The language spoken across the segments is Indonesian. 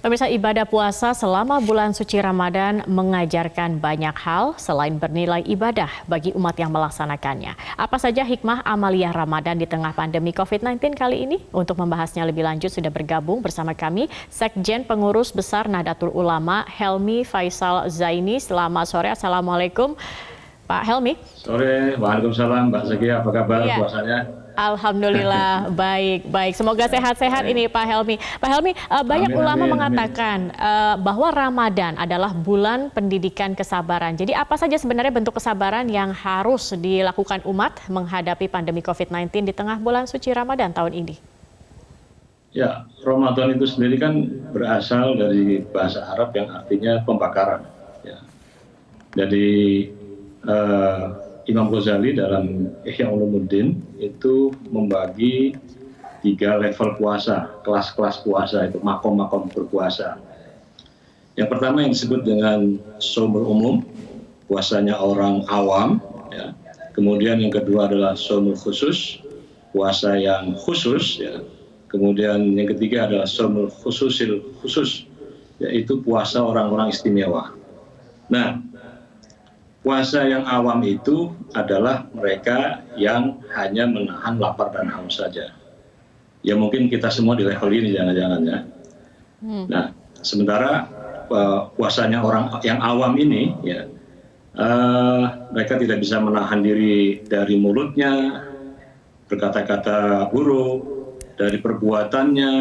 Pemirsa, ibadah puasa selama bulan suci Ramadan mengajarkan banyak hal selain bernilai ibadah bagi umat yang melaksanakannya. Apa saja hikmah amaliyah Ramadan di tengah pandemi COVID-19 kali ini? Untuk membahasnya lebih lanjut sudah bergabung bersama kami Sekjen Pengurus Besar Nahdlatul Ulama Helmi Faisal Zaini. Selamat sore, Assalamualaikum Pak Helmi. Sore, Waalaikumsalam Mbak Zaki, apa kabar puasanya? Alhamdulillah, baik. Semoga sehat-sehat ini Pak Helmi. Pak Helmi, banyak ulama mengatakan bahwa Ramadan adalah bulan pendidikan kesabaran. Jadi apa saja sebenarnya bentuk kesabaran yang harus dilakukan umat menghadapi pandemi COVID-19 di tengah bulan suci Ramadan tahun ini? Ya, Ramadan itu sendiri kan berasal dari bahasa Arab yang artinya pembakaran. Ya. Jadi Imam Ghazali dalam Ihya Ulumuddin itu membagi 3 level puasa, kelas-kelas puasa, itu makom-makom berpuasa. Yang pertama yang disebut dengan shaumul umum, puasanya orang awam. Ya. Kemudian yang kedua adalah shaumul khusus, puasa yang khusus. Ya. Kemudian yang ketiga adalah shaumul khususil khusus, yaitu puasa orang-orang istimewa. Nah, puasa yang awam itu adalah mereka yang hanya menahan lapar dan haus saja. Ya mungkin kita semua di level ini jangan-jangan ya. Nah, sementara puasanya orang yang awam ini, ya, mereka tidak bisa menahan diri dari mulutnya, berkata-kata buruk, dari perbuatannya.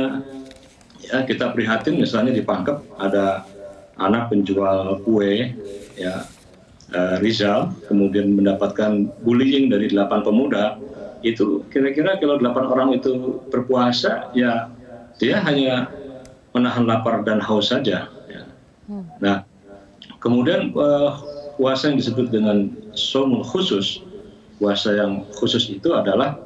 Ya, kita prihatin misalnya di Pangkep ada anak penjual kue, ya. Rizal kemudian mendapatkan bullying dari 8 pemuda. Itu kira-kira kalau 8 orang itu berpuasa, ya dia hanya menahan lapar dan haus saja. Ya. Nah, kemudian puasa yang disebut dengan shaumul khusus, puasa yang khusus itu adalah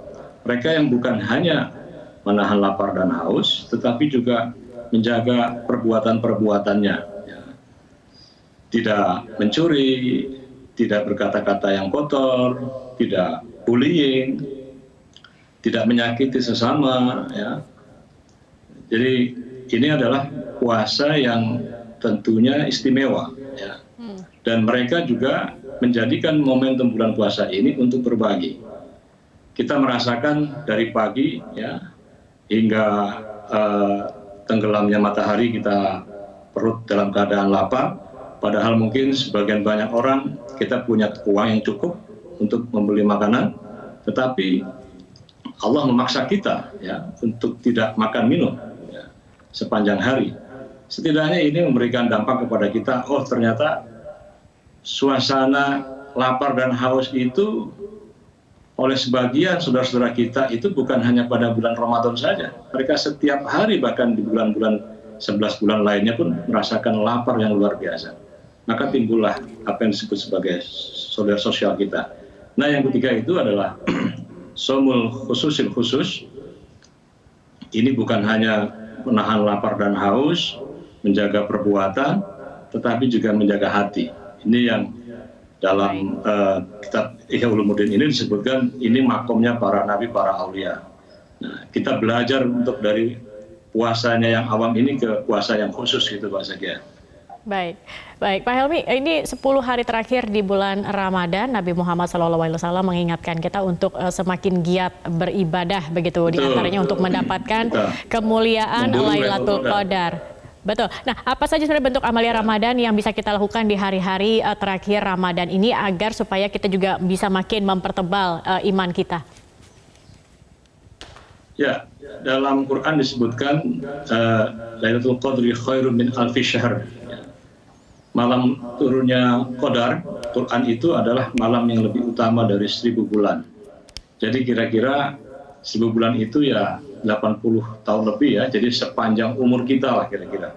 mereka yang bukan hanya menahan lapar dan haus, tetapi juga menjaga perbuatan-perbuatannya. Ya. Tidak mencuri, tidak berkata-kata yang kotor, tidak bullying, tidak menyakiti sesama. Ya. Jadi ini adalah puasa yang tentunya istimewa. Ya. Dan mereka juga menjadikan momentum bulan puasa ini untuk berbagi. Kita merasakan dari pagi ya, hingga tenggelamnya matahari kita perut dalam keadaan lapar. Padahal mungkin sebagian banyak orang kita punya uang yang cukup untuk membeli makanan, tetapi Allah memaksa kita ya untuk tidak makan minum ya, sepanjang hari. Setidaknya ini memberikan dampak kepada kita, oh ternyata suasana lapar dan haus itu oleh sebagian saudara-saudara kita itu bukan hanya pada bulan Ramadan saja. Mereka setiap hari bahkan di bulan-bulan 11 bulan lainnya pun merasakan lapar yang luar biasa. Maka timbullah apa yang disebut sebagai saudara sosial kita. Nah, yang ketiga itu adalah shaumul khususil khusus. Ini bukan hanya menahan lapar dan haus, menjaga perbuatan, tetapi juga menjaga hati. Ini yang dalam kitab Ihya Ulumuddin ini disebutkan ini makomnya para nabi, para aulia. Nah, kita belajar untuk dari puasanya yang awam ini ke puasa yang khusus gitu Pak Zakia. Baik Pak Helmi, ini 10 hari terakhir di bulan Ramadan, Nabi Muhammad SAW mengingatkan kita untuk semakin giat beribadah begitu, diantaranya untuk mendapatkan kemuliaan Lailatul Qadar. Betul. Nah, apa saja sebenarnya bentuk amalia Ramadan yang bisa kita lakukan di hari-hari terakhir Ramadan ini agar supaya kita juga bisa makin mempertebal iman kita? Ya, dalam Quran disebutkan Lailatul Qadri khairun min alfi syahr. Malam turunnya Qadar, Quran itu adalah malam yang lebih utama dari 1000 bulan. Jadi kira-kira 1000 bulan itu ya 80 tahun lebih ya, jadi sepanjang umur kita lah kira-kira.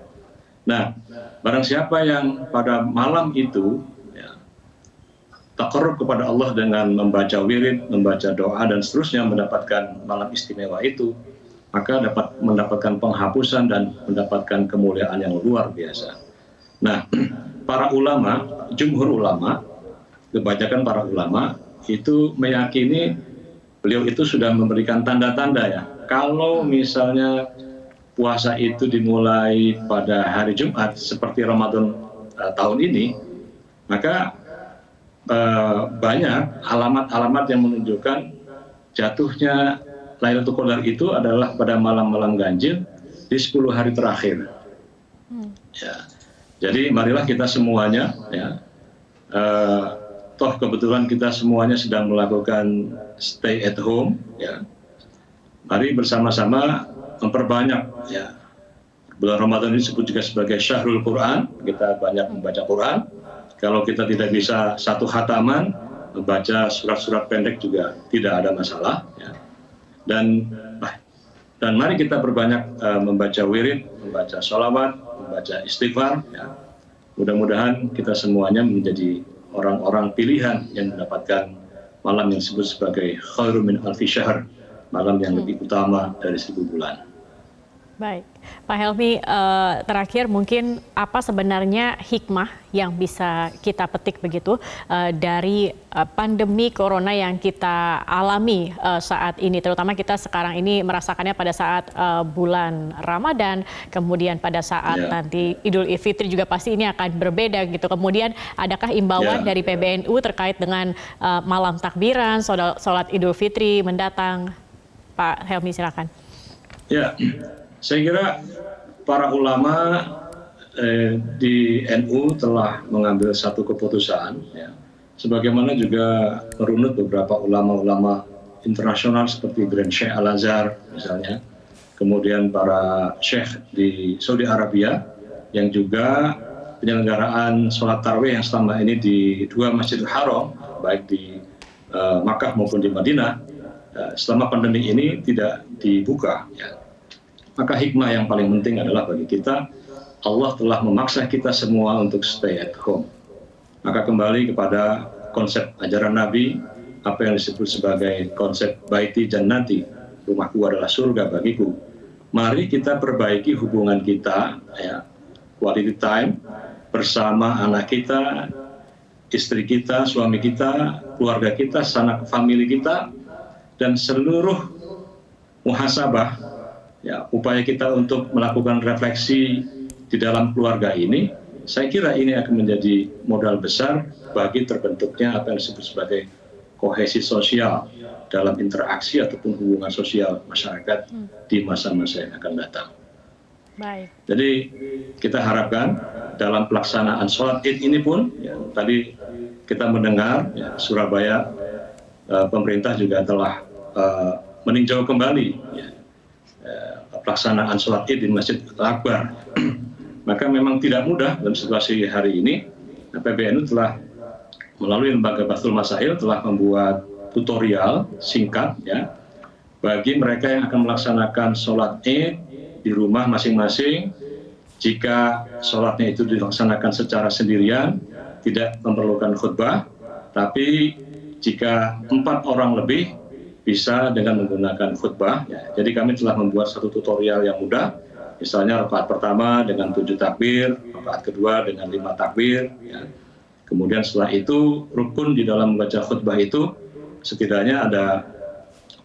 Nah, barang siapa yang pada malam itu ya, taqarrub kepada Allah dengan membaca wirid, membaca doa dan seterusnya, mendapatkan malam istimewa itu, maka dapat mendapatkan penghapusan dan mendapatkan kemuliaan yang luar biasa. Nah, para ulama, jumhur ulama, kebanyakan para ulama itu meyakini beliau itu sudah memberikan tanda-tanda ya. Kalau misalnya puasa itu dimulai pada hari Jumat seperti Ramadan tahun ini, maka banyak alamat-alamat yang menunjukkan jatuhnya Lailatul Qadar itu adalah pada malam-malam ganjil di 10 hari terakhir. Ya. Jadi marilah kita semuanya, ya, toh kebetulan kita semuanya sedang melakukan stay at home, ya. Mari bersama-sama memperbanyak, ya. Bulan Ramadan ini disebut juga sebagai Syahrul Quran, kita banyak membaca Quran. Kalau kita tidak bisa satu khataman, membaca surat-surat pendek juga tidak ada masalah, ya. Dan mari kita berbanyak membaca wirid, membaca sholawat, membaca istighfar, ya. Mudah-mudahan kita semuanya menjadi orang-orang pilihan yang mendapatkan malam yang disebut sebagai khairu min alfi syahr, malam yang lebih utama dari 1000 bulan. Baik, Pak Helmy, terakhir mungkin apa sebenarnya hikmah yang bisa kita petik begitu dari pandemi corona yang kita alami saat ini, terutama kita sekarang ini merasakannya pada saat bulan Ramadan, kemudian pada saat nanti Idul Fitri juga pasti ini akan berbeda gitu. Kemudian adakah imbauan dari PBNU terkait dengan malam takbiran, sholat Idul Fitri mendatang? Pak Helmy, silakan. Ya. Saya kira para ulama di NU telah mengambil satu keputusan, ya, sebagaimana juga merunut beberapa ulama-ulama internasional seperti Grand Sheikh Al-Azhar misalnya, kemudian para syekh di Saudi Arabia yang juga penyelenggaraan sholat tarawih yang selama ini di dua Masjidil Haram, baik di Makkah maupun di Madinah, selama pandemi ini tidak dibuka, ya. Maka hikmah yang paling penting adalah bagi kita, Allah telah memaksa kita semua untuk stay at home. Maka kembali kepada konsep ajaran Nabi, apa yang disebut sebagai konsep baiti jannati, rumahku adalah surga bagiku. Mari kita perbaiki hubungan kita, ya, quality time bersama anak kita, istri kita, suami kita, keluarga kita, sanak famili kita, dan seluruh muhasabah, ya, upaya kita untuk melakukan refleksi di dalam keluarga ini, saya kira ini akan menjadi modal besar bagi terbentuknya apa yang disebut sebagai kohesi sosial dalam interaksi ataupun hubungan sosial masyarakat di masa-masa yang akan datang. Baik. Jadi kita harapkan dalam pelaksanaan sholat Id ini pun, ya, tadi kita mendengar, ya, Surabaya, pemerintah juga telah meninjau kembali, ya, pelaksanaan sholat Id di Masjid Al-Akbar. Maka memang tidak mudah dalam situasi hari ini. PBNU telah melalui lembaga Bahthul Masail telah membuat tutorial singkat, ya, bagi mereka yang akan melaksanakan sholat Id di rumah masing-masing. Jika sholatnya itu dilaksanakan secara sendirian, tidak memerlukan khutbah, tapi jika 4 orang lebih bisa dengan menggunakan khutbah, ya. Jadi kami telah membuat satu tutorial yang mudah, misalnya rakaat pertama dengan 7 takbir, rakaat kedua dengan 5 takbir, ya. Kemudian setelah itu rukun di dalam membaca khutbah itu setidaknya ada,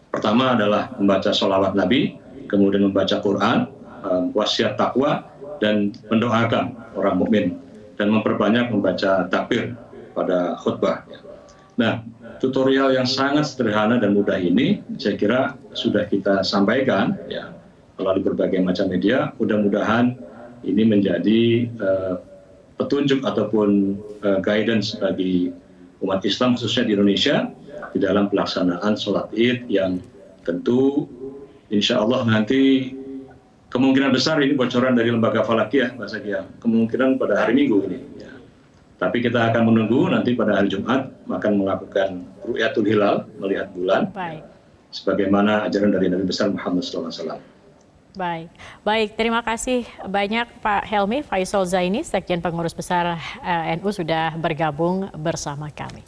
pertama adalah membaca sholawat Nabi, kemudian membaca Quran, wasiat takwa, dan mendoakan orang mukmin, dan memperbanyak membaca takbir pada khutbah, ya. Nah, tutorial yang sangat sederhana dan mudah ini saya kira sudah kita sampaikan, ya, melalui berbagai macam media. Mudah-mudahan ini menjadi petunjuk ataupun guidance bagi umat Islam khususnya di Indonesia di dalam pelaksanaan sholat Id yang tentu insya Allah nanti kemungkinan besar ini bocoran dari lembaga Falakiyah, Mbak Zakia, kemungkinan pada hari Minggu ini, ya. Tapi kita akan menunggu nanti pada hari Jumat akan melakukan ru'yatul hilal, melihat bulan. Baik. Sebagaimana ajaran dari Nabi besar Muhammad SAW. Baik, terima kasih banyak Pak Helmy Faisal Zaini, Sekjen Pengurus Besar NU sudah bergabung bersama kami.